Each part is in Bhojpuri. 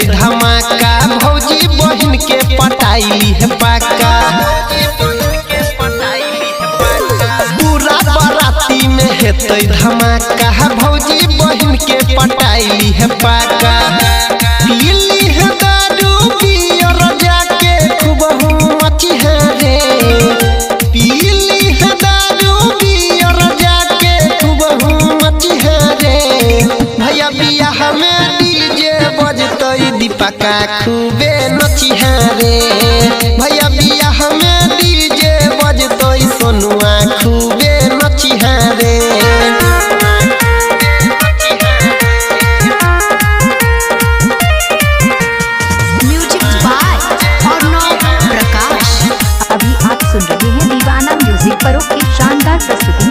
धमाका भौजी बहन के पटाइली है पाका। पूरा बाराती में हेतै धमाका भौजी बहन के पटाइली है पाका। पीली है दारू पियर जाके खूब मची है रे। पीली है दारू पियर जाके खूब मची है रे। भैया बियाह में डीजे बजतै दीपका खूबे नची है रे। भैया बियाह में डीजे बजतै सोनुआ खूबे नची है रे। सुन रहे हैं दीवाना म्यूजिक पर की शानदार प्रस्तुति।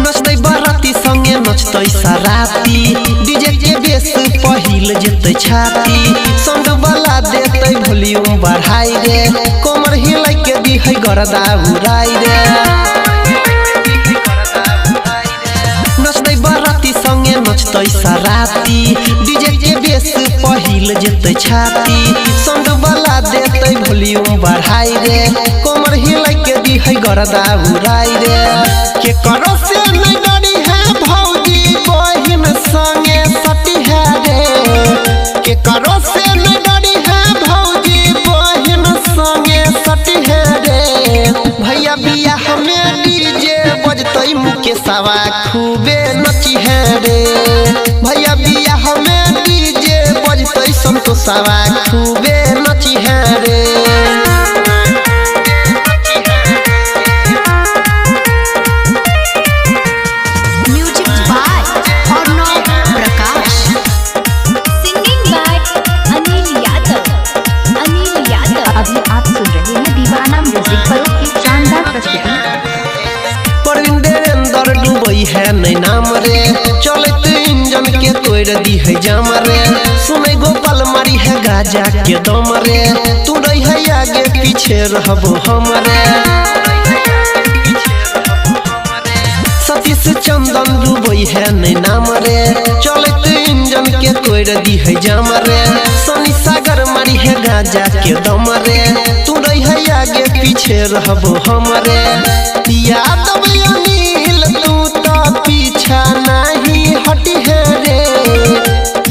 नचतै बाराती संगे नचतै सराती डीजे के बेस पहिल जेतै छाती। संग वाला देतै वॉल्यूम बढ़ाई रे। कमर हिलाई के दिहै गरदा उड़ाई रे। नचतै बाराती संगे नचतै सराती डीजे के बेस पहिल जेतै छाती। संग वाला देतै वॉल्यूम बढ़ाई रे। कमर हिलाई के दिहै गरदा उड़ाई रे। के करो से नहीं डरी है भौजी बहन संगे सटी है रे। के करो से नहीं डरी है भौजी बहन संगे सटी है रे। भैया बियाह में डीजे बजतै मुकेशवा खूबे नची है रे। भैया बियाह में डीजे बजतै संतोषवा खूबे नची है रे। है नहीं नाम रे चलत इंजन के तोड़ दी है जाम रे। सुनै गोपाल मारी है गाजा के दम रे। तू रही है आगे पीछे रहबो हमरे। सतीश चंदन डूबै है नहीं नाम रे चलत इंजन के तोड़ दी है जाम रे। सनी सागर मारी है गाजा के दम रे। तू रही है आगे पीछे रहबो हमरे। यादव अनिल तू पीछा नहीं हटी है रे।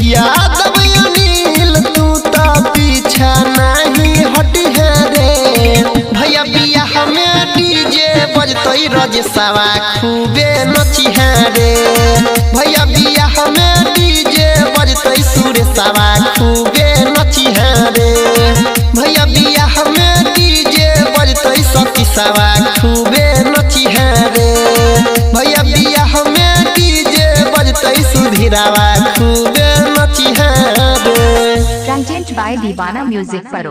यादव अनिल तू तो पीछा नहीं हटी है रे। भैया बियाह में डीजे बजतै रजसवा खूबे नची है रे। भैया बियाह में डीजे बजतै सुरेशवा खूबे नची है रे। भैया बियाह में डीजे बजतै सतीशवा खूबे नची है रे। भैया बियाह में डीजे बजतै सुधीरावा खूबे नची है रे। प्रेजेंट बाय दीवाना म्यूजिक पर।